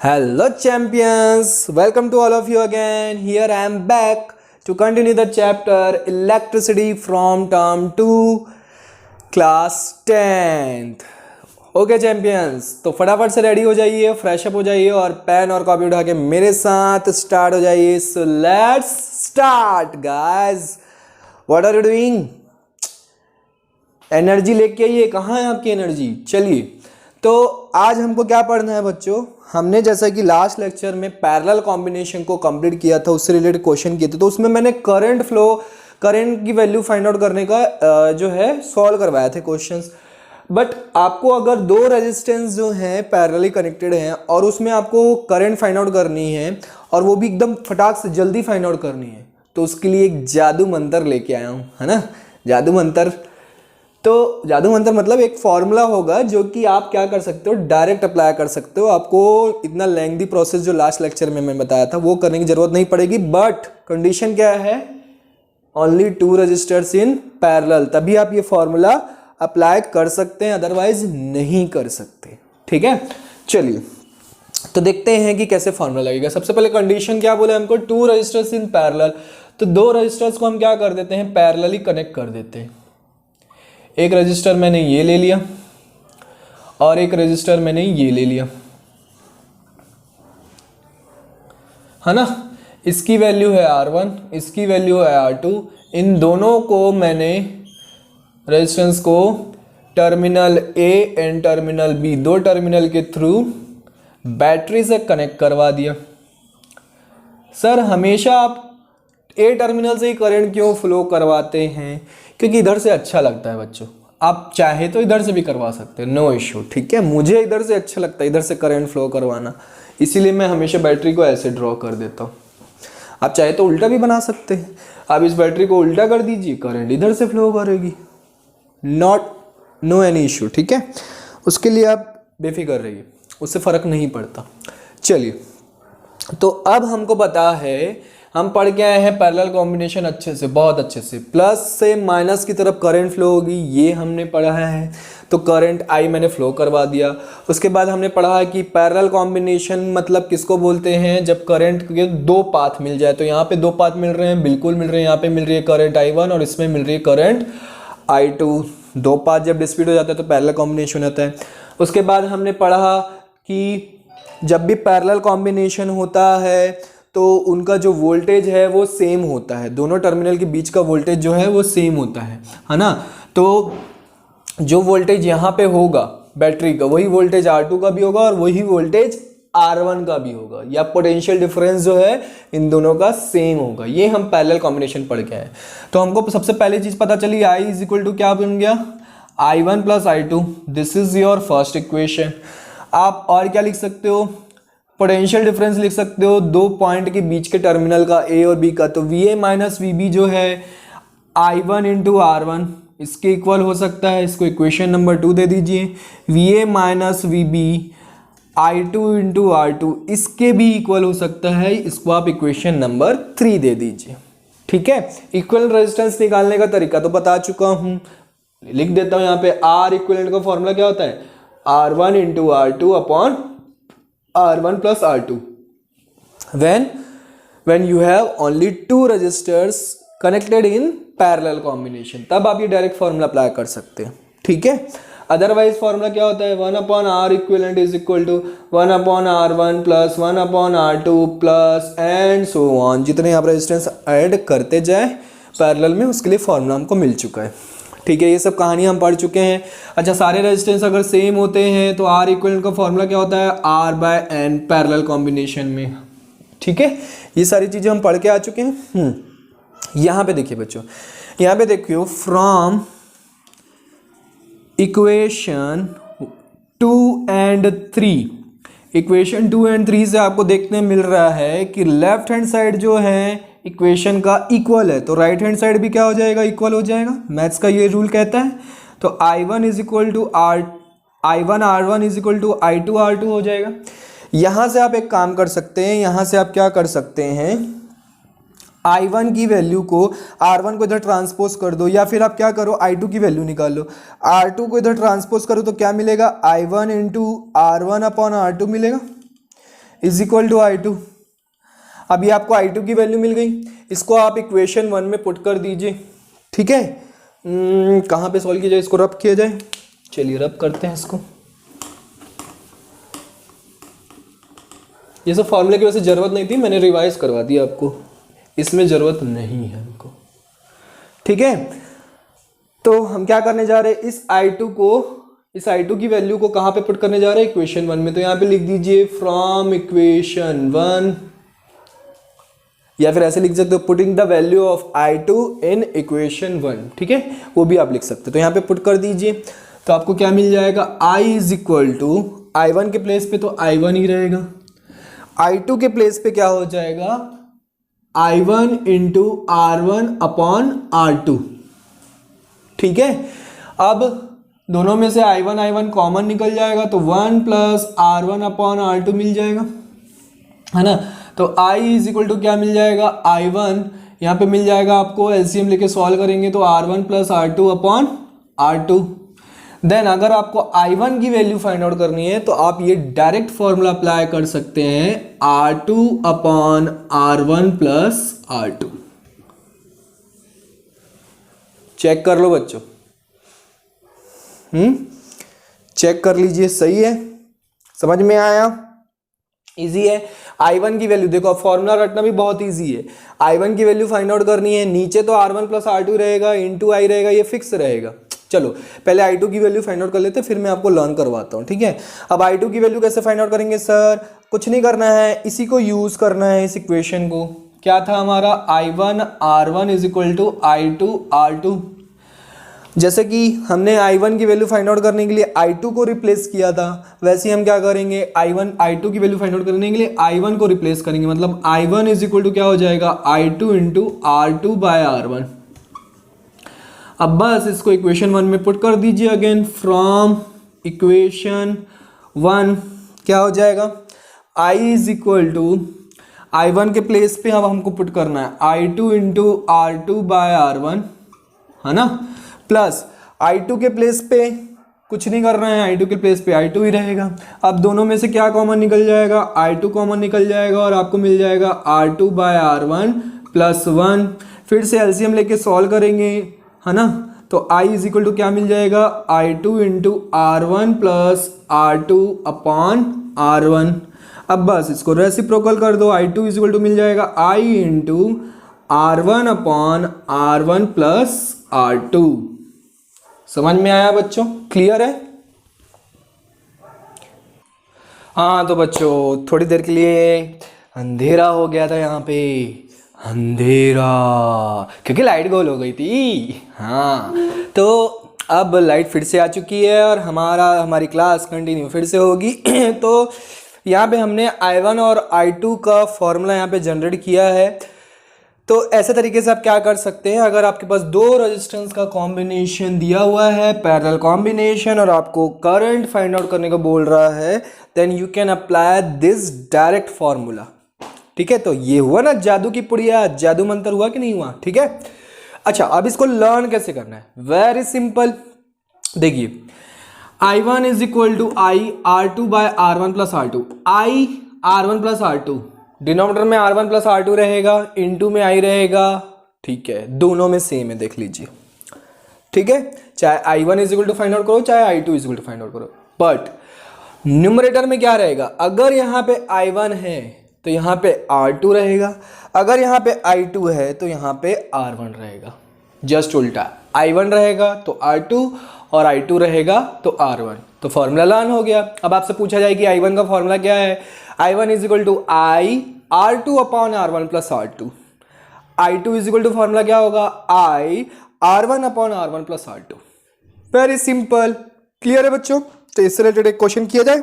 Hello champions, welcome to all of you again. Here I am back to continue the chapter electricity from term 2 class 10th. Okay champions, तो फटाफट से ready हो जाइए, fresh up हो जाइए और pen और कॉपी उठा के मेरे साथ स्टार्ट हो जाइए. So let's start guys. What are you doing? Energy लेके आइए. कहाँ है आपकी एनर्जी? चलिए, तो आज हमको क्या पढ़ना है बच्चों? हमने जैसा कि लास्ट लेक्चर में पैरेलल कॉम्बिनेशन को कंप्लीट किया था, उससे रिलेटेड क्वेश्चन किए थे, तो उसमें मैंने करंट फ्लो, करंट की वैल्यू फाइंड आउट करने का जो है सॉल्व करवाए थे क्वेश्चंस. बट आपको अगर दो रेजिस्टेंस जो हैं पैरेलली कनेक्टेड हैं और उसमें आपको करंट फाइंड आउट करनी है और वो भी एकदम फटाक से जल्दी फाइंड आउट करनी है, तो उसके लिए एक जादू मंत्र लेके आया हूँ, है ना. जादू मंत्र, तो जादू मंत्र मतलब एक फॉर्मूला होगा जो कि आप क्या कर सकते हो, डायरेक्ट अप्लाई कर सकते हो. आपको इतना लेंथी प्रोसेस जो लास्ट लेक्चर में मैं बताया था वो करने की जरूरत नहीं पड़ेगी. बट कंडीशन क्या है? Only two registers in parallel, तभी आप ये फॉर्मूला अप्लाई कर सकते हैं, अदरवाइज नहीं कर सकते. ठीक है, चलिए तो देखते हैं कि कैसे फॉर्मूला लगेगा. सबसे पहले कंडीशन क्या बोले हमको? Two registers in parallel. तो दो रजिस्टर्स को हम क्या कर देते हैं? पैरेलली कनेक्ट कर देते हैं. एक रजिस्टर मैंने ये ले लिया और एक रजिस्टर मैंने ये ले लिया, है ना. इसकी वैल्यू है R1, इसकी वैल्यू है R2. इन दोनों को मैंने रेजिस्टेंस को terminal A and terminal B, दो टर्मिनल के थ्रू बैटरी से कनेक्ट करवा दिया. सर हमेशा आप A टर्मिनल से ही करंट क्यों फ्लो करवाते हैं? क्योंकि इधर से अच्छा लगता है बच्चों. आप चाहे तो इधर से भी करवा सकते हैं, नो इश्यू. ठीक है, मुझे इधर से अच्छा लगता है, इधर से करंट फ्लो करवाना, इसीलिए मैं हमेशा बैटरी को ऐसे ड्रॉ कर देता हूँ. आप चाहे तो उल्टा भी बना सकते हैं. आप इस बैटरी को उल्टा कर दीजिए, करंट इधर से फ्लो करेगी, नो एनी इश्यू. ठीक है, उसके लिए आप बेफिक्र रहिए, उससे फ़र्क नहीं पड़ता. चलिए, तो अब हमको पता है, हम पढ़ के आए हैं पैरेलल कॉम्बिनेशन अच्छे से, बहुत अच्छे से. प्लस से माइनस की तरफ करंट फ्लो होगी, ये हमने पढ़ा है. तो करंट आई मैंने फ्लो करवा दिया. उसके बाद हमने पढ़ा है कि पैरेलल कॉम्बिनेशन मतलब किसको बोलते हैं? जब करंट के दो पाथ मिल जाए. तो यहाँ पे दो पाथ मिल रहे हैं, बिल्कुल मिल रहे हैं. यहाँ पे मिल रही है करंट I1 और इसमें मिल रही है करंट I2. दो पाथ जब डिस्प्यूट हो जाता है तो पैरेलल कॉम्बिनेशन होता है. उसके बाद हमने पढ़ा कि जब भी पैरेलल कॉम्बिनेशन होता है तो उनका जो वोल्टेज है वो सेम होता है, दोनों टर्मिनल के बीच का वोल्टेज जो है वो सेम होता है ना. तो जो वोल्टेज यहाँ पे होगा बैटरी का, वही वोल्टेज R2 का भी होगा और वही वोल्टेज R1 का भी होगा, या पोटेंशियल डिफरेंस जो है इन दोनों का सेम होगा. ये हम पैरेलल कॉम्बिनेशन पढ़ के आए. तो हमको सबसे पहले चीज पता चली, I इज इक्वल टू क्या बन गया? I1 plus I2. This is your first equation. आप और क्या लिख सकते हो? पोटेंशियल डिफरेंस लिख सकते हो दो पॉइंट के बीच के टर्मिनल का, A और B का. तो VA माइनस VB जो है I1 इंटू R1, इसके इक्वल हो सकता है. इसको इक्वेशन नंबर 2 दे दीजिए. VA minus VB I2 into R2, इसके भी इक्वल हो सकता है. इसको आप इक्वेशन नंबर 3 दे दीजिए. ठीक है, इक्वल रेजिस्टेंस निकालने का तरीका तो बता चुका हूं, लिख देता हूं यहाँ पे. R इक्विवेलेंट का फॉर्मूला क्या होता है? R1 into R2 upon R1 plus R2 when you have only two resistors connected in parallel combination, तब आप ये डायरेक्ट फॉर्मूला अप्लाई कर सकते हैं. ठीक है, अदरवाइज फॉर्मूला क्या होता है? 1 upon R equivalent is equal to 1 upon R1 plus 1 upon R2 plus and so on. जितने आप रेजिस्टेंस ऐड करते जाए पैरेलल में, उसके लिए फॉर्मूला हमको मिल चुका है. ठीक है, ये सब कहानी हम पढ़ चुके हैं. अच्छा, सारे रेजिस्टेंस अगर सेम होते हैं तो R इक्विवेलेंट का फॉर्मूला क्या होता है? R by N parallel combination में. ठीक है, ये सारी चीजें हम पढ़ के आ चुके हैं. यहाँ पे देखिए बच्चों, यहाँ पे देखियो from equation 2 and 3, equation 2 and 3 से आपको देखने मिल रहा है कि लेफ्ट हैंड साइड जो है इक्वेशन का इक्वल है, तो राइट हैंड साइड भी क्या हो जाएगा? इक्वल हो जाएगा. मैथ्स का ये रूल कहता है. तो I1 is equal to I1 R1 is equal to I2 R2 हो जाएगा. यहां से आप एक काम कर सकते हैं, यहां से आप क्या कर सकते हैं? I1 की वैल्यू को, R1 को इधर ट्रांसपोज कर दो, या फिर आप क्या करो, I2 की वैल्यू निकाल लो. R2 को इधर ट्रांसपोज करो तो क्या मिलेगा? I1 into R1 upon R2 मिलेगा. Is equal to I2। अभी आपको I2 की वैल्यू मिल गई, इसको आप इक्वेशन 1 में पुट कर दीजिए। ठीक है, कहाँ पे सॉल्व किया जाए, इसको रब किया जाए। चलिए रब करते हैं इसको। ये सब फॉर्मूले की वैसे ज़रूरत नहीं थी, मैंने रिवाइज करवा दिया आपको, इसमें ज़रूरत नहीं है हमको। ठीक है, तो हम क्या करने जा रहे हैं, इस I2 की वैल्यू को कहाँ पे पुट करने जा रहे हैं, इक्वेशन 1 में। तो यहाँ पे लिख दीजिए फ्रॉम इक्वेशन 1, या फिर ऐसे लिख सकते हो putting the value of I2 in equation 1। ठीक है, वो भी आप लिख सकते हो। तो यहाँ पे पुट कर दीजिए, तो आपको क्या मिल जाएगा, I is equal to I1 के प्लेस पे तो I1 ही रहेगा, I2 के प्लेस पे क्या हो जाएगा, I1 into R1 upon R2। ठीक है, अब दोनों में से I1 कॉमन निकल जाएगा, तो 1 प्लस R1 अपॉन R2 मिल जाएगा, है ना। तो I इज इक्वल टू क्या मिल जाएगा, I1 यहाँ पे मिल जाएगा आपको, एलसीएम लेके सॉल्व करेंगे तो R1 plus R2 upon R2। Then अगर आपको I1 की वैल्यू फाइंड आउट करनी है तो आप ये डायरेक्ट फॉर्मूला अप्लाई कर सकते हैं, R2 upon R1 plus R2। Check कर लो बच्चों, चेक कर लीजिए, सही है, समझ में आया, इजी है। I1 की वैल्यू देखो, फॉर्मूला रटना भी बहुत इजी है। I1 की वैल्यू फाइंड आउट करनी है, नीचे तो R1 प्लस R2 रहेगा, इंटू I रहेगा, ये फिक्स रहेगा। चलो पहले I2 की वैल्यू फाइंड आउट कर लेते हैं, फिर मैं आपको लर्न करवाता हूँ। ठीक है, अब I2 की वैल्यू कैसे फाइंड आउट करेंगे सर, कुछ नहीं करना है, इसी को यूज करना है, इस इक्वेशन को। क्या था हमारा, I1 R1 is equal to I2 R2। जैसे कि हमने I1 की वैल्यू फाइंड आउट करने के लिए I2 को रिप्लेस किया था, वैसे ही हम क्या करेंगे, I2 की वैल्यू फाइंड आउट करने के लिए I1 को रिप्लेस करेंगे। मतलब I1 इज इक्वल टू क्या हो जाएगा, I2 into R2 by R1। अब बस इसको इक्वेशन 1 में पुट कर दीजिए अगेन, फ्रॉम इक्वेशन 1 क्या हो जाएगा, I is equal to I1 के प्लेस पे अब हमको पुट करना है I2 into R2 by R1, है ना, प्लस I2 के प्लेस पे कुछ नहीं करना है, I2 के प्लेस पे I2 ही रहेगा। अब दोनों में से क्या कॉमन निकल जाएगा, I2 कॉमन निकल जाएगा और आपको मिल जाएगा R2 बाय R1 प्लस 1। फिर से एलसीएम लेके सॉल्व करेंगे, है ना, तो I इज इक्वल टू क्या मिल जाएगा, I2 into R1 plus R2 upon R1। अब बस इसको रेसिप्रोकल कर दो, I2 इज इक्वल टू मिल जाएगा I into R1 upon R1 plus R2। समझ में आया बच्चों, क्लियर है। हाँ तो बच्चों थोड़ी देर के लिए अंधेरा हो गया था यहाँ पे, अंधेरा, क्योंकि लाइट गोल हो गई थी। हाँ तो अब लाइट फिर से आ चुकी है और हमारी क्लास कंटिन्यू फिर से होगी। तो यहाँ पे हमने I1 और I2 का फॉर्मूला यहाँ पे जनरेट किया है। तो ऐसे तरीके से आप क्या कर सकते हैं, अगर आपके पास दो रेजिस्टेंस का कॉम्बिनेशन दिया हुआ है, पैरेलल कॉम्बिनेशन, और आपको करंट फाइंड आउट करने को बोल रहा है, then you can apply this direct formula. ठीक है, तो ये हुआ ना जादू की पुड़िया, जादू मंत्र हुआ कि नहीं हुआ। ठीक है, अच्छा अब इसको लर्न कैसे करना है, वेरी सिंपल। देखिए I1 is equal to I R2 by R1 plus R2, I R1 plus R2, denominator में R1 प्लस R2 रहेगा, इनटू में I रहेगा। ठीक है, दोनों में सेम है, देख लीजिए। ठीक है, चाहे I1 is equal to find out करो, चाहे I2 is equal to find out करो, बट न्यूमरेटर में क्या रहेगा, अगर यहाँ पे I1 है तो यहाँ पे R2 रहेगा, अगर यहाँ पे I2 है तो यहाँ पे R1 रहेगा। जस्ट उल्टा, I1 रहेगा तो R2 और I2 रहेगा तो R1। तो फॉर्मूला लर्न हो गया। अब आपसे पूछा जाए कि I1 का फॉर्मूला क्या है, I1 is equal to I R2 upon R1 plus R2। I2 is equal to formula क्या होगा, I R1 upon R1 plus R2। Very simple, clear है बच्चों। तो इससे रिलेटेड एक क्वेश्चन किया जाए,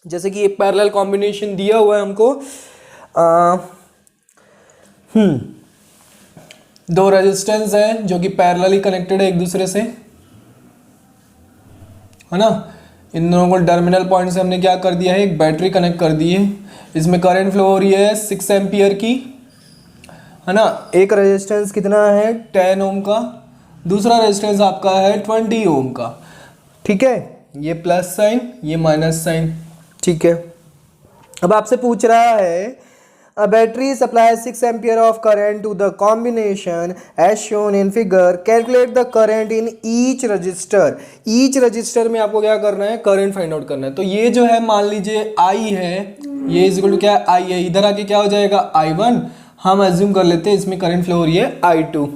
जैसे कि एक पैरेलल कॉम्बिनेशन दिया हुआ है हमको, दो रेजिस्टेंस है जो कि पैरेलली कनेक्टेड है एक दूसरे से, है ना। इन दोनों को टर्मिनल पॉइंट से हमने क्या कर दिया है, एक बैटरी कनेक्ट कर दी है, इसमें करंट फ्लो हो रही है 6 एम्पियर की, है ना। एक रेजिस्टेंस कितना है 10 ओम का, दूसरा रेजिस्टेंस आपका है 20 ओम का। ठीक है, ये प्लस साइन, ये माइनस साइन। ठीक है, अब आपसे पूछ रहा है a battery supplies 6 ampere of current to the combination as shown in figure. Calculate the current in each resistor. each resistor में आपको क्या करना है, करंट फाइंड आउट करना है। तो ये जो है मान लीजिए I है, ये इज इक्वल टू क्या है, I है, इधर आके क्या हो जाएगा I1, हम एज्यूम कर लेते हैं इसमें करंट फ्लो हो रही है I2।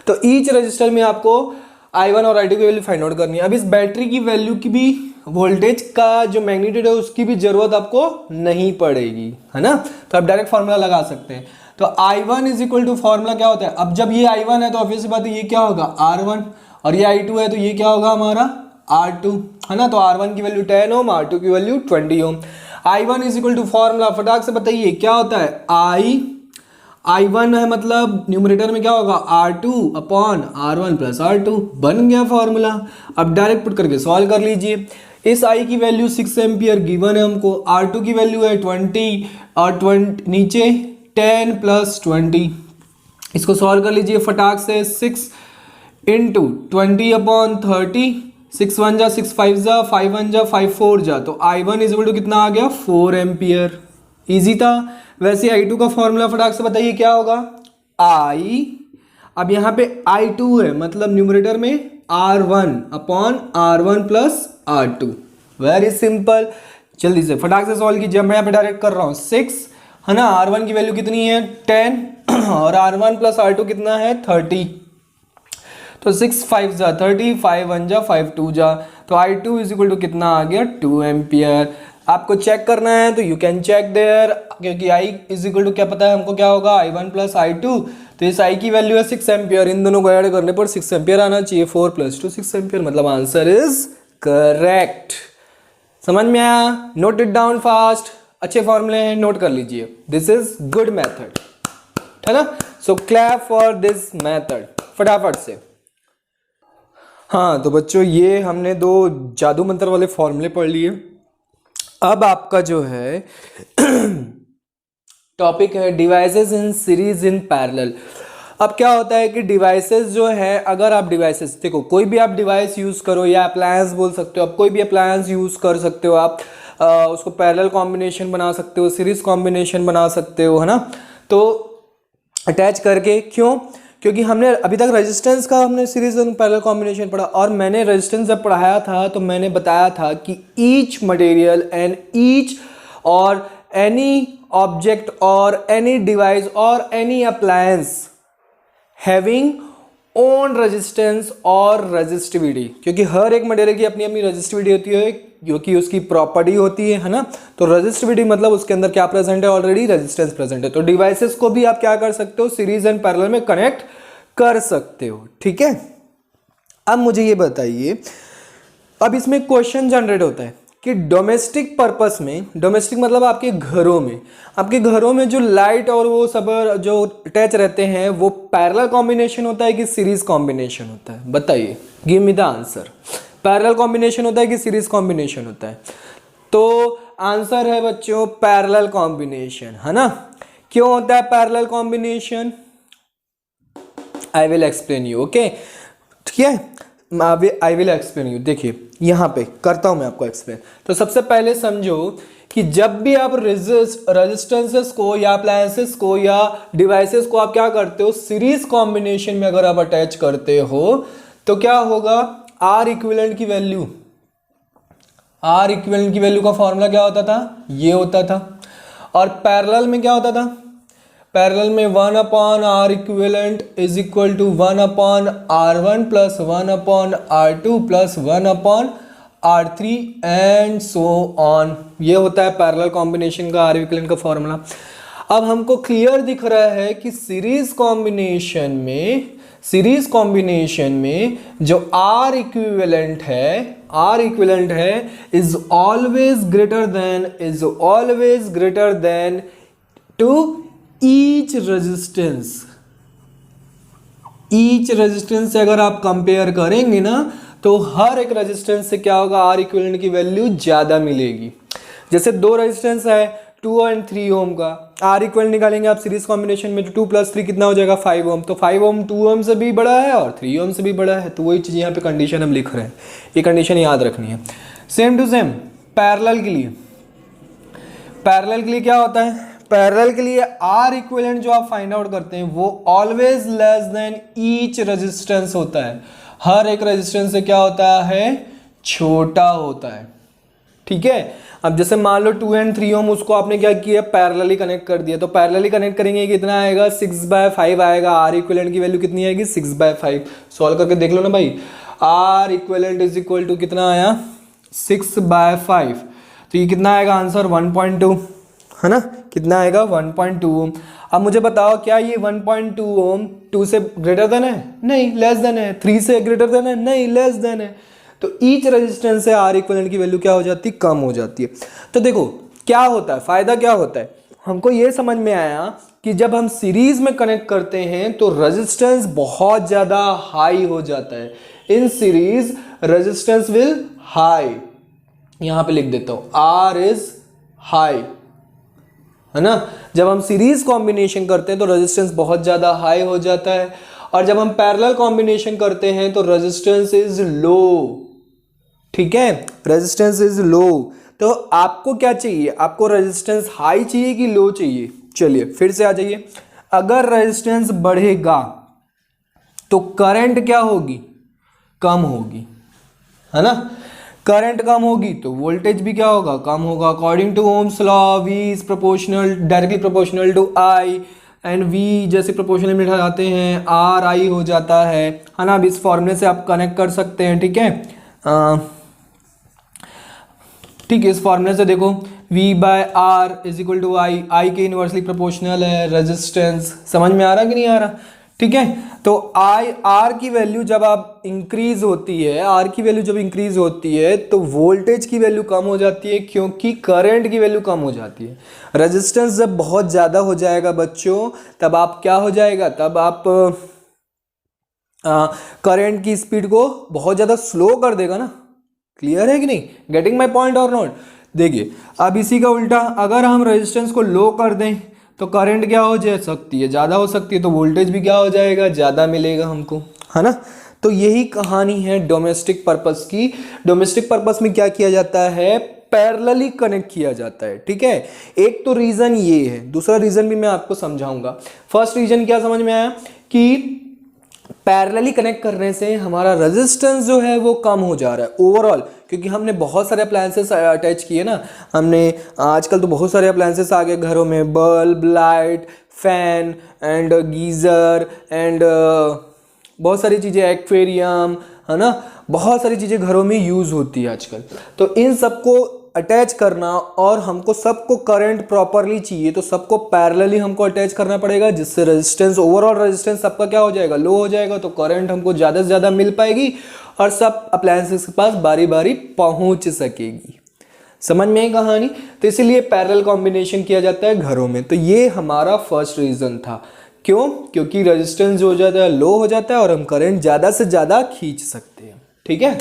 तो ईच रजिस्टर में आपको I1 और I2 की वैल्यू फाइंड आउट करनी है। अब इस बैटरी की वैल्यू की भी, वोल्टेज का जो मैग्नीट्यूड है उसकी भी जरूरत आपको नहीं पड़ेगी, है ना। तो आप डायरेक्ट फार्मूला लगा सकते हैं। तो I1 is equal to formula क्या होता है, अब जब ये I1 है तो ऑब्वियस बात है ये क्या होगा R1, और ये I2 है तो ये क्या होगा हमारा R2, है ना। तो R1 की वैल्यू 10 ओम, R2 की value 20 ohm. I1 is equal to formula, फटाक से बताइए क्या होता है, I1 है मतलब न्यूमरेटर में क्या होगा R2 upon R1 plus R2, बन गया फॉर्मूला। अब डायरेक्ट पुट करके सॉल्व कर लीजिए। इस I की वैल्यू 6 एम्पियर गिवन है हमको, R2 की वैल्यू है 20 और 20 नीचे 10 प्लस 20, इसको सॉल्व कर लीजिए फटाक से। 6 इंटू 20 अपॉन 30, 6 1 जा 6 5 जा 5 1 जा 5 4 जा, तो I1 इज इक्वल टू कितना आ गया 4 एम्पियर। इजी था। वैसे I2 का फॉर्मूला फटाक से बताइए क्या होगा, I, अब यहाँ पे I2 है मतलब न्यूमरेटर में R1 upon R1 plus R2, very simple. जल्दी से फटाक से सॉल्व कीजिए। मैं यहाँ पे डायरेक्ट कर रहा हूँ 6, है ना, R1 की वैल्यू कितनी है 10 और R1 प्लस R2 कितना है 30, तो 6 5 जा 30, 5 1 जा 5 2 जा, तो I2 इज इक्वल टू कितना आ गया 2 एम्पियर। आपको चेक करना है तो यू कैन चेक देयर, क्योंकि I इज इक्वल टू क्या पता है हमको क्या होगा I1 प्लस I2, तो इस I की वैल्यू है 6 एम्पियर, इन दोनों को ऐड करने पर 6 एम्पियर आना चाहिए, 4 प्लस 2 6 एम्पियर, मतलब आंसर इज करेक्ट। समझ में आया, नोट इट डाउन फास्ट, अच्छे फॉर्मूले हैं नोट कर लीजिए, दिस इज गुड मेथड, है ना। सो क्लैप फॉर दिस मेथड फटाफट से। हाँ तो बच्चों ये हमने दो जादू मंत्र वाले फॉर्मूले पढ़ लिए। अब आपका जो है टॉपिक है devices in series in parallel. अब क्या होता है कि डिवाइसेस जो है, अगर आप डिवाइसेस देखो, कोई भी आप डिवाइस यूज करो या अप्लायंस बोल सकते हो, आप कोई भी अप्लायंस यूज कर सकते हो, आप उसको पैरेलल कॉम्बिनेशन बना सकते हो, सीरीज कॉम्बिनेशन बना सकते हो, है ना। तो अटैच करके, क्यों, क्योंकि हमने अभी तक रेजिस्टेंस का हमने सीरीज एंड पैरेलल कॉम्बिनेशन पढ़ा, और मैंने रेजिस्टेंस जब पढ़ाया था तो मैंने बताया था कि ईच मटेरियल एंड ईच और एनी ऑब्जेक्ट और एनी डिवाइस और any appliance having own resistance और रेजिस्टिविटी, क्योंकि हर एक मटेरियल की अपनी अपनी रेजिस्टिविटी होती है, जो कि उसकी प्रॉपर्टी होती है ना। तो रेजिस्टिविटी मतलब उसके अंदर क्या प्रेजेंट है, ऑलरेडी रेजिस्टेंस प्रेजेंट है। तो डिवाइसेस को भी आप क्या कर सकते हो, सीरीज एंड पैरेलल में कनेक्ट कर सकते हो, ठीक है। अब मुझे ये बताइए, अब इसमें क्वेश्चन जनरेट होता है कि डोमेस्टिक पर्पस में, डोमेस्टिक मतलब आपके घरों में जो लाइट और वो सब जो अटैच रहते हैं वो पैरेलल कॉम्बिनेशन होता है कि सीरीज कॉम्बिनेशन होता है, बताइए, give me the answer. Parallel combination होता है कि सीरीज कॉम्बिनेशन होता है? तो आंसर है बच्चों पैरेलल कॉम्बिनेशन, है ना। क्यों होता है parallel combination, I will explain you, okay, ठीक है, आई विल एक्सप्लेन यू। देखिए यहाँ पे करता हूं मैं आपको एक्सप्लेन। तो सबसे पहले समझो कि जब भी आप रेजिस्टेंसेस को या अप्लायंसेस को या डिवाइसेस को आप क्या करते हो, सीरीज कॉम्बिनेशन में अगर आप अटैच करते हो तो क्या होगा, आर इक्विवेलेंट की वैल्यू, आर इक्विवेलेंट की वैल्यू का फॉर्मूला क्या होता था, ये होता था। और पैरेलल में क्या होता था, पैरेलल में 1 upon R equivalent is equal to 1 upon R1 plus 1 upon R2 plus 1 upon R3 and so on. ये होता है पैरेलल कॉम्बिनेशन का आर इक्विवेलेंट का फॉर्मूला। अब हमको क्लियर दिख रहा है कि सीरीज कॉम्बिनेशन में जो आर इक्विवेलेंट है is always greater than to each resistance से अगर आप कंपेयर करेंगे ना तो हर एक रेजिस्टेंस से क्या होगा, आर इक्विवेलेंट की वैल्यू ज्यादा मिलेगी। जैसे दो रेजिस्टेंस है 2 और 3 ओम का, आर इक्विवेलेंट निकालेंगे आप सीरीज कॉम्बिनेशन में, तो 2 + 3 कितना हो जाएगा 5 ओम। तो 5 ओम 2 ओम से भी बड़ा है और 3 ओम से भी बड़ा है, तो वही चीज यहाँ पे कंडीशन हम लिख रहे हैं, ये कंडीशन याद रखनी है। सेम टू सेम पैरेलल के लिए, पैरेलल के लिए क्या होता है, पैरेलल के लिए आर इक्विवेलेंट जो आप फाइंड आउट करते हैं वो always less than each resistance होता है, हर एक रेजिस्टेंस से क्या होता है, छोटा होता है। ठीक है, अब जैसे मान लो 2 and 3 ओम, उसको आपने क्या किया, पैरेलली कनेक्ट कर दिया, तो पैरेलली कनेक्ट करेंगे कितना आएगा, 6/5 आएगा। आर इक्विवेलेंट की वैल्यू कितनी आएगी, 6/5। सॉल्व करके देख लो ना भाई, R equivalent is equal to कितना आया, 6/5। तो ये कितना आएगा आंसर, 1.2 है ना, कितना आएगा 1.2 ओम। अब मुझे बताओ क्या ये 1.2 ओम 2 से ग्रेटर देन है, नहीं, लेस देन है। 3 से ग्रेटर देन है, नहीं, लेस देन है। तो ईच रेजिस्टेंस से आर इक्विवेलेंट की वैल्यू क्या हो जाती है, कम हो जाती है। तो देखो क्या होता है, फायदा क्या होता है, हमको ये समझ में आया कि जब हम सीरीज में कनेक्ट करते हैं तो रेजिस्टेंस बहुत ज्यादा हाई हो जाता है। In series resistance will high, यहां पे लिख देता हूं, आर इज हाई, है ना। जब हम सीरीज कॉम्बिनेशन करते हैं तो रेजिस्टेंस बहुत ज्यादा हाई हो जाता है, और जब हम पैरेलल कॉम्बिनेशन करते हैं तो रेजिस्टेंस इज लो। ठीक है, रेजिस्टेंस इज लो। तो आपको क्या चाहिए, आपको रेजिस्टेंस हाई चाहिए कि लो चाहिए। चलिए फिर से आ जाइए, अगर रेजिस्टेंस बढ़ेगा तो करंट क्या होगी, कम होगी, है ना। करंट कम होगी तो वोल्टेज भी क्या होगा, कम होगा। According to ohm's law, V is proportional, directly proportional to I, and V जैसे प्रोपोर्शनल में जाते हैं RI हो जाता है ना। अब इस फॉर्मूले से आप कनेक्ट कर सकते हैं। ठीक है, ठीक है, इस फॉर्मूले से देखो V/R is equal to I के इनवर्सली प्रोपोर्शनल है रेजिस्टेंस। समझ में आ रहा कि नहीं आ रहा। ठीक है, तो आर की वैल्यू जब आप इंक्रीज होती है, आर की वैल्यू जब इंक्रीज होती है तो वोल्टेज की वैल्यू कम हो जाती है, क्योंकि करंट की वैल्यू कम हो जाती है। रेजिस्टेंस जब बहुत ज़्यादा हो जाएगा बच्चों, तब आप क्या हो जाएगा, तब आप करंट की स्पीड को बहुत ज़्यादा स्लो कर देगा ना। क्लियर है कि नहीं, गेटिंग माई पॉइंट और नॉट। देखिए अब इसी का उल्टा, अगर हम रेजिस्टेंस को लो कर दें तो करंट क्या हो जा सकती है, ज़्यादा हो सकती है, तो वोल्टेज भी क्या हो जाएगा, ज़्यादा मिलेगा हमको, है ना। तो यही कहानी है डोमेस्टिक पर्पस की। डोमेस्टिक पर्पस में क्या किया जाता है, पैरेलली कनेक्ट किया जाता है। ठीक है, एक तो रीज़न ये है, दूसरा रीज़न भी मैं आपको समझाऊंगा। फर्स्ट रीज़न क्या समझ में आया कि पैरेलली कनेक्ट करने से हमारा रेजिस्टेंस जो है वो कम हो जा रहा है ओवरऑल, क्योंकि हमने बहुत सारे अप्लायंसेस अटैच किए ना। हमने आजकल तो बहुत सारे अप्लायंसेस आ गए घरों में, bulb, light, fan and geyser and बहुत सारी चीज़ें, एक्वेरियम, है ना। बहुत सारी चीज़ें घरों में यूज़ होती है आजकल। तो इन सबको अटैच करना, और हमको सबको करंट प्रॉपरली चाहिए, तो सबको पैरेलली हमको अटैच करना पड़ेगा, जिससे रेजिस्टेंस, ओवरऑल रेजिस्टेंस सबका क्या हो जाएगा, लो हो जाएगा। तो करंट हमको ज़्यादा से ज़्यादा मिल पाएगी और सब अप्लायंसेस के पास बारी बारी पहुंच सकेगी। समझ में आई कहानी। तो इसीलिए पैरेलल कॉम्बिनेशन किया जाता है घरों में। तो ये हमारा फर्स्ट रीज़न था। क्यों, क्योंकि रेजिस्टेंस जो हो जाता है लो हो जाता है और हम करंट ज़्यादा से ज़्यादा खींच सकते हैं। ठीक है,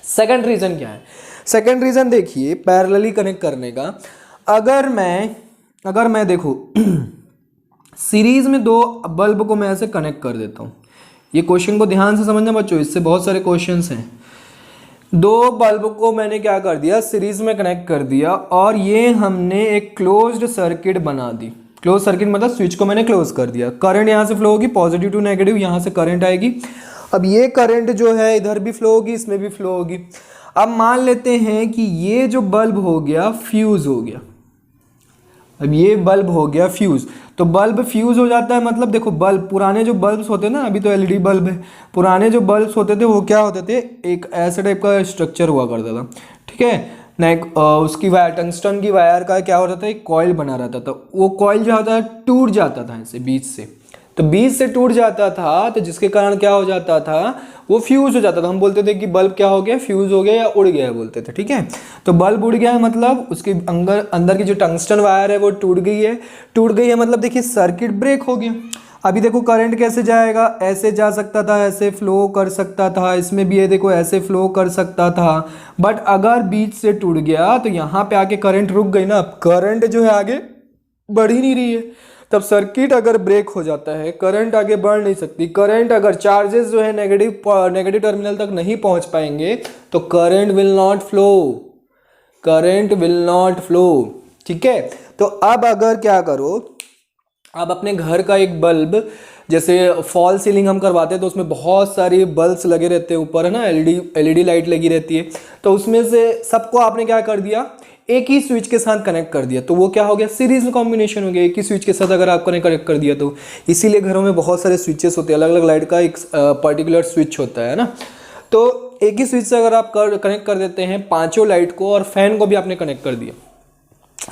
सेकंड रीज़न क्या है, सेकंड रीज़न देखिए पैरेलली कनेक्ट करने का। अगर मैं देखो सीरीज में दो बल्ब को मैं ऐसे कनेक्ट कर देता हूँ। ये क्वेश्चन को ध्यान से समझना बच्चों, इससे बहुत सारे क्वेश्चंस हैं। दो बल्ब को मैंने क्या कर दिया, सीरीज में कनेक्ट कर दिया, और ये हमने एक क्लोज्ड सर्किट बना दी। क्लोज सर्किट मतलब स्विच को मैंने क्लोज कर दिया। करंट यहाँ से फ्लो होगी, पॉजिटिव टू नेगेटिव, यहाँ से करंट आएगी। अब ये करंट जो है इधर भी फ्लो होगी, इसमें भी फ्लो होगी। अब मान लेते हैं कि ये जो बल्ब हो गया फ्यूज हो गया। अब ये बल्ब हो गया फ्यूज, तो बल्ब फ्यूज हो जाता है मतलब देखो, बल्ब, पुराने जो बल्ब्स होते हैं ना, अभी तो एलईडी बल्ब है, पुराने जो बल्ब्स होते थे वो क्या होते थे, एक ऐसे टाइप का स्ट्रक्चर हुआ करता था। ठीक है ना, उसकी वायर, टंगस्टन की वायर का क्या होता था, एक कॉइल बना रहता था। वो कॉइल जो होता था टूट जाता था ऐसे बीच से, तो बीच से टूट जाता था, तो जिसके कारण क्या हो जाता था, वो फ्यूज हो जाता था। हम बोलते थे कि बल्ब क्या हो गया, फ्यूज हो गया या उड़ गया बोलते थे। ठीक है, तो बल्ब उड़ गया है मतलब उसके अंदर की जो टंगस्टन वायर है वो टूट गई है। टूट गई है मतलब देखिए सर्किट ब्रेक हो गया। अभी देखो करंट कैसे जाएगा, ऐसे जा सकता था, ऐसे फ्लो कर सकता था, इसमें भी ये देखो ऐसे फ्लो कर सकता था। बट अगर बीच से टूट गया तो यहाँ पे आके करंट रुक गई ना, अब करंट जो है आगे बढ़ ही नहीं रही है। तब सर्किट अगर ब्रेक हो जाता है, करंट आगे बढ़ नहीं सकती। करंट अगर चार्जेस जो है नेगेटिव टर्मिनल तक नहीं पहुंच पाएंगे तो current will not flow, current will not flow. ठीक है। तो अब अगर क्या करो, अब अपने घर का एक बल्ब, जैसे फॉल सीलिंग हम करवाते हैं तो उसमें बहुत सारी बल्ब्स लगे रहते हैं ऊपर, है ना, एलईडी लाइट लगी रहती है। तो उसमें से सबको आपने क्या कर दिया, एक ही स्विच के साथ कनेक्ट कर दिया, तो वो क्या हो गया, सीरीज कॉम्बिनेशन हो गया। एक ही स्विच के साथ अगर आपने कनेक्ट कर दिया तो इसीलिए घरों में बहुत सारे स्विचेस होते हैं, अलग अलग लाइट का एक पर्टिकुलर स्विच होता है ना। तो एक ही स्विच से अगर आप कनेक्ट कर देते हैं पांचों लाइट को, और फैन को भी आपने कनेक्ट कर दिया,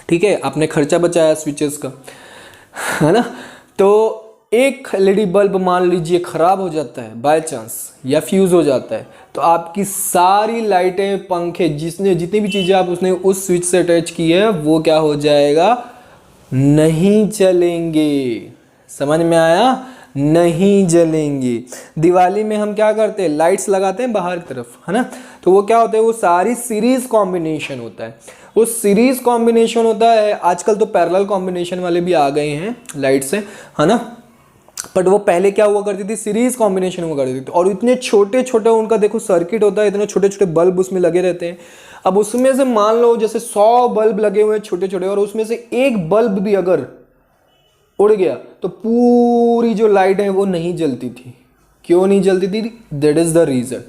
ठीक है, आपने खर्चा बचाया स्विचेस का, है ना। तो एक एलईडी बल्ब मान लीजिए खराब हो जाता है बाय चांस, या फ्यूज हो जाता है, तो आपकी सारी लाइटें, पंखे, जितनी भी चीज़ें आप उसने उस स्विच से अटैच की है वो क्या हो जाएगा, नहीं चलेंगे। समझ में आया, नहीं जलेंगे। दिवाली में हम क्या करते हैं, लाइट्स लगाते हैं बाहर की तरफ, है ना, तो वो क्या होता है, वो सारी सीरीज कॉम्बिनेशन होता है, वो सीरीज कॉम्बिनेशन होता है। आजकल तो पैरेलल कॉम्बिनेशन वाले भी आ गए हैं लाइट से, है ना, बट वो पहले क्या हुआ करती थी, सीरीज कॉम्बिनेशन हुआ करती थी, और इतने छोटे छोटे उनका देखो सर्किट होता है, इतने छोटे छोटे बल्ब उसमें लगे रहते हैं। अब उसमें से मान लो जैसे 100 बल्ब लगे हुए हैं छोटे छोटे, और उसमें से एक बल्ब भी अगर उड़ गया तो पूरी जो लाइट है वो नहीं जलती थी। क्यों नहीं जलती थी, दैट इज द रीजन,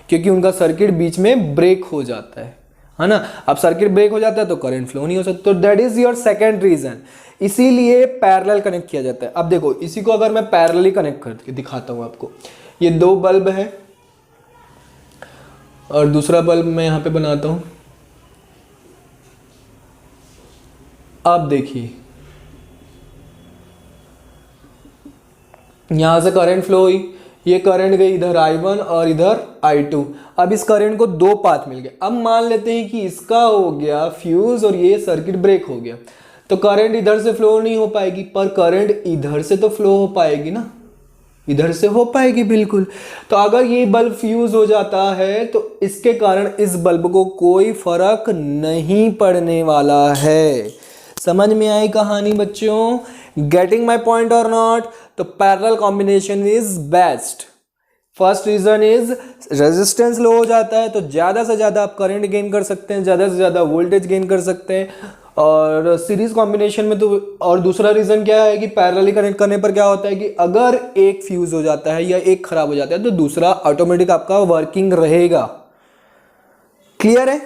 क्योंकि उनका सर्किट बीच में ब्रेक हो जाता है ना। अब सर्किट ब्रेक हो जाता है तो करंट फ्लो नहीं हो सकता, तो that is your second reason. इसीलिए पैरेलल कनेक्ट किया जाता है। अब देखो इसी को अगर मैं पैरेलली कनेक्ट करके दिखाता हूं आपको, ये 2 बल्ब है और दूसरा बल्ब मैं यहां पे बनाता हूं। अब देखिए यहां से करंट फ्लो हुई, ये करंट गई इधर I1 और इधर I2। अब इस करंट को 2 पाथ मिल गए। अब मान लेते हैं कि इसका हो गया फ्यूज और ये सर्किट ब्रेक हो गया, तो करंट इधर से फ्लो नहीं हो पाएगी, पर करंट इधर से तो फ्लो हो पाएगी ना, इधर से हो पाएगी बिल्कुल। तो अगर ये बल्ब फ्यूज हो जाता है तो इसके कारण इस बल्ब को कोई फर्क नहीं पड़ने वाला है। समझ में आई कहानी बच्चों, गेटिंग माई पॉइंट और नॉट। तो parallel combination is best. First reason is resistance low हो जाता है तो ज्यादा से ज्यादा आप करंट गेन कर सकते हैं, ज्यादा से ज्यादा वोल्टेज गेन कर सकते हैं। और सीरीज कॉम्बिनेशन में तो, और दूसरा रीजन क्या है कि पैरेलली कनेक्ट करने पर क्या होता है कि अगर एक फ्यूज हो जाता है या एक खराब हो जाता है तो दूसरा ऑटोमेटिक आपका वर्किंग रहेगा। क्लियर है,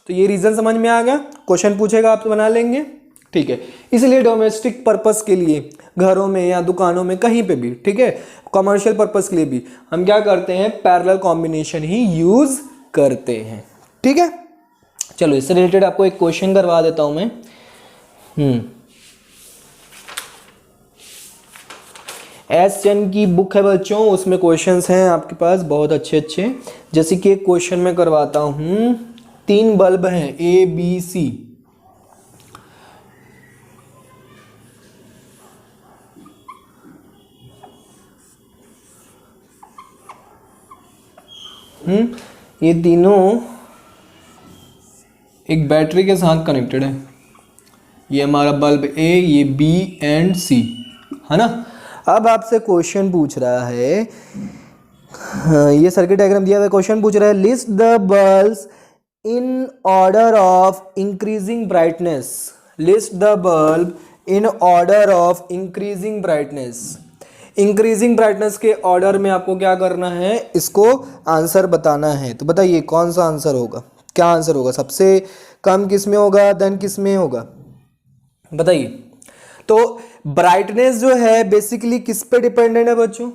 तो ये रीजन समझ में आ गया। क्वेश्चन पूछेगा आप तो बना लेंगे, ठीक है। इसलिए डोमेस्टिक पर्पस के लिए घरों में या दुकानों में कहीं पे भी, ठीक है, कमर्शियल पर्पस के लिए भी हम क्या करते हैं, पैरेलल कॉम्बिनेशन ही यूज करते हैं, ठीक है। चलो इससे रिलेटेड आपको एक क्वेश्चन करवा देता हूं मैं। एस चंद की बुक है बच्चों, उसमें क्वेश्चंस हैं आपके पास बहुत अच्छे अच्छे। जैसे कि एक क्वेश्चन मैं करवाता हूं, 3 बल्ब हैं A B C, ये तीनों एक बैटरी के साथ कनेक्टेड है। ये हमारा बल्ब A, ये B एंड C, है ना। अब आपसे क्वेश्चन पूछ रहा है, ये सर्किट डायग्राम दिया हुआ क्वेश्चन पूछ रहा है, list the bulbs in order of increasing brightness. List the bulb in order of increasing brightness. Increasing brightness के ऑर्डर में आपको क्या करना है, इसको आंसर बताना है। तो बताइए कौन सा आंसर होगा, क्या आंसर होगा, सबसे कम किस में होगा, देन किस में होगा, बताइए। तो ब्राइटनेस जो है बेसिकली किस पे डिपेंडेंट है बच्चों,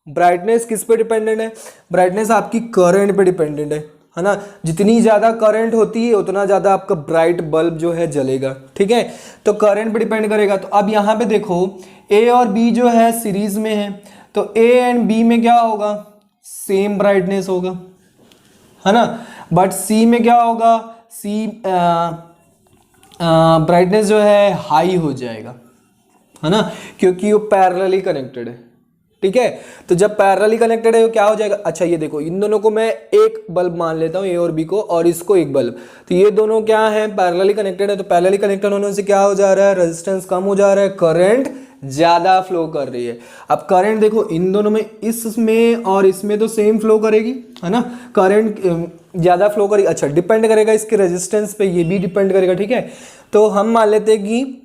ब्राइटनेस किस पे डिपेंडेंट है, ब्राइटनेस आपकी करंट पे डिपेंडेंट है ना। जितनी ज़्यादा करंट होती है उतना ज़्यादा आपका ब्राइट बल्ब जो है जलेगा, ठीक है। तो करंट पे डिपेंड करेगा। तो अब यहाँ पे देखो A और B जो है सीरीज में है, तो A एंड B में क्या होगा, सेम ब्राइटनेस होगा, है ना। बट C में क्या होगा, C ब्राइटनेस जो है हाई हो जाएगा, है ना, क्योंकि वो पैरेलली कनेक्टेड है, ठीक है। तो जब पैरेलली कनेक्टेड है तो क्या हो जाएगा, अच्छा ये देखो इन दोनों को मैं एक बल्ब मान लेता हूँ A और B को, और इसको एक बल्ब, तो ये दोनों क्या है, पैरेलली कनेक्टेड है। तो पैरेलली कनेक्टेड होने से क्या हो जा रहा है, रेजिस्टेंस कम हो जा रहा है, करंट ज्यादा फ्लो कर रही है। अब करंट देखो इन दोनों में, इसमें और इसमें तो सेम फ्लो करेगी, है ना। करंट ज़्यादा फ्लो करेगी, अच्छा डिपेंड करेगा इसके रेजिस्टेंस पे, ये भी डिपेंड करेगा, ठीक है। तो हम मान लेते हैं कि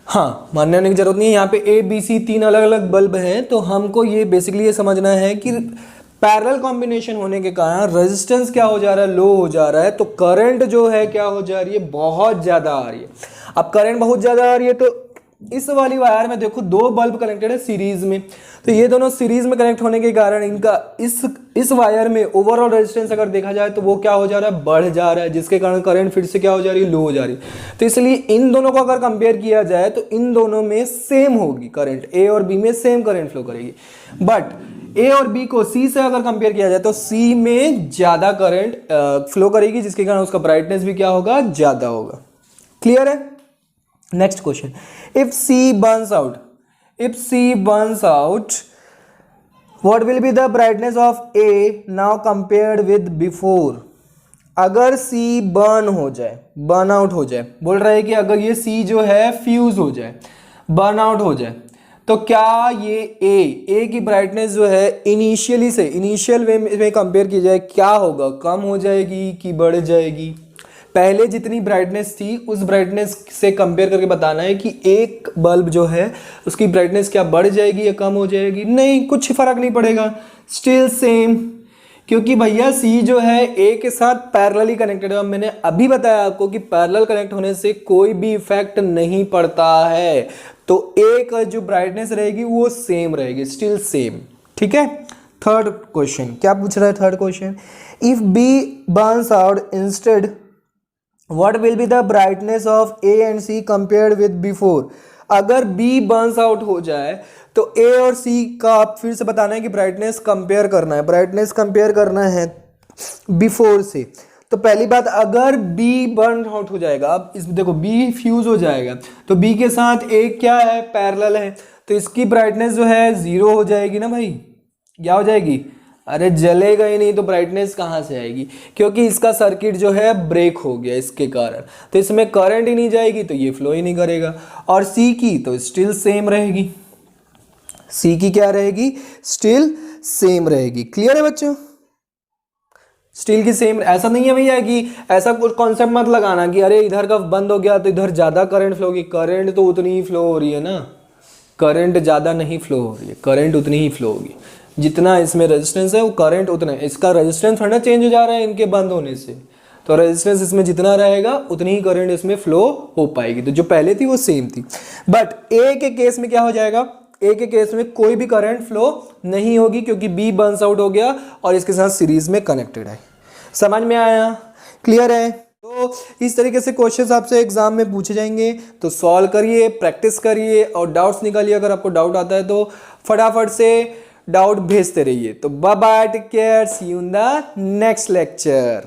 हाँ, मानने की जरूरत नहीं है, यहाँ पे ए बी सी 3 अलग अलग बल्ब हैं, तो हमको ये बेसिकली ये समझना है कि पैरेलल कॉम्बिनेशन होने के कारण रेजिस्टेंस क्या हो जा रहा है, लो हो जा रहा है, तो करंट जो है क्या हो जा रही है, बहुत ज़्यादा आ रही है। अब करंट बहुत ज़्यादा आ रही है, तो इस वाली वायर में देखो 2 बल्ब कनेक्टेड है सीरीज में, तो ये दोनों सीरीज में कनेक्ट होने के कारण इनका इस वायर में ओवरऑल रेजिस्टेंस अगर देखा जाए तो वो क्या हो जा रहा है, बढ़ जा रहा है, जिसके कारण करंट फिर से क्या हो जा रही है, लो हो जा रही है। तो इसलिए इन दोनों को अगर कंपेयर किया जाए तो इन दोनों में सेम होगी करंट, ए और बी में सेम करंट फ्लो करेगी। बट ए और बी को सी से अगर कंपेयर किया जाए तो सी में ज़्यादा करंट फ्लो करेगी, जिसके कारण उसका ब्राइटनेस भी क्या होगा, ज़्यादा होगा। क्लियर है। Next question, if C burns out, what will be the brightness of A now compared with before? अगर C बर्न हो जाए, बर्न आउट हो जाए, बोल रहा है कि अगर ये C जो है फ्यूज हो जाए, बर्न आउट हो जाए, तो क्या ये A की ब्राइटनेस जो है इनिशियल वे में कंपेयर की जाए क्या होगा, कम हो जाएगी कि बढ़ जाएगी? पहले जितनी ब्राइटनेस थी उस ब्राइटनेस से कंपेयर करके बताना है कि एक बल्ब जो है उसकी ब्राइटनेस क्या बढ़ जाएगी या कम हो जाएगी। नहीं, कुछ फर्क नहीं पड़ेगा, स्टिल सेम, क्योंकि भैया सी जो है ए के साथ पैरेलली कनेक्टेड है। मैंने अभी बताया आपको कि पैरेलल कनेक्ट होने से कोई भी इफेक्ट नहीं पड़ता है, तो ए का जो ब्राइटनेस रहेगी वो सेम रहेगी, स्टिल सेम, ठीक है। थर्ड क्वेश्चन क्या पूछ रहा है, third question, if B burns out instead what will be the brightness of A and C compared with before? अगर B बर्न्स आउट हो जाए तो A और C का आप फिर से बताना है कि ब्राइटनेस कंपेयर करना है, ब्राइटनेस कंपेयर करना है बिफोर से। तो पहली बात, अगर B बर्न आउट हो जाएगा, अब इस देखो B फ्यूज हो जाएगा तो B के साथ A क्या है, पैरेलल है, तो इसकी ब्राइटनेस जो है 0 हो जाएगी ना भाई, क्या हो जाएगी, अरे जलेगा ही नहीं तो ब्राइटनेस कहाँ से आएगी, क्योंकि इसका सर्किट जो है ब्रेक हो गया इसके कारण, तो इसमें करंट ही नहीं जाएगी तो ये फ्लो ही नहीं करेगा। और सी की तो स्टिल सेम रहेगी, सी की क्या रहेगी, स्टिल सेम रहेगी। क्लियर है बच्चों, स्टिल की सेम, ऐसा नहीं है भैया कि ऐसा कुछ कॉन्सेप्ट मत लगाना कि अरे इधर का बंद हो गया तो इधर ज़्यादा करंट फ्लो होगी, करंट तो उतनी ही फ्लो हो रही है ना, करंट ज़्यादा नहीं फ्लो हो रही है, करंट उतनी ही फ्लो होगी जितना इसमें रेजिस्टेंस है वो करंट उतना है, इसका रेजिस्टेंस थोड़ा चेंज हो जा रहा है इनके बंद होने से, तो रेजिस्टेंस इसमें जितना रहेगा उतनी ही करंट इसमें फ्लो हो पाएगी, तो जो पहले थी वो सेम थी। बट ए के केस में क्या हो जाएगा, ए के केस में कोई भी करंट फ्लो नहीं होगी क्योंकि बी बर्न्स आउट हो गया और इसके साथ सीरीज में कनेक्टेड है। समझ में आया, क्लियर है। तो इस तरीके से क्वेश्चंस आपसे एग्जाम में पूछे जाएंगे, तो सॉल्व करिए, प्रैक्टिस करिए और डाउट्स निकालिए। अगर आपको डाउट आता है तो फटाफट से डाउट भेजते रहिए। तो bye bye, take care, see you in the next lecture.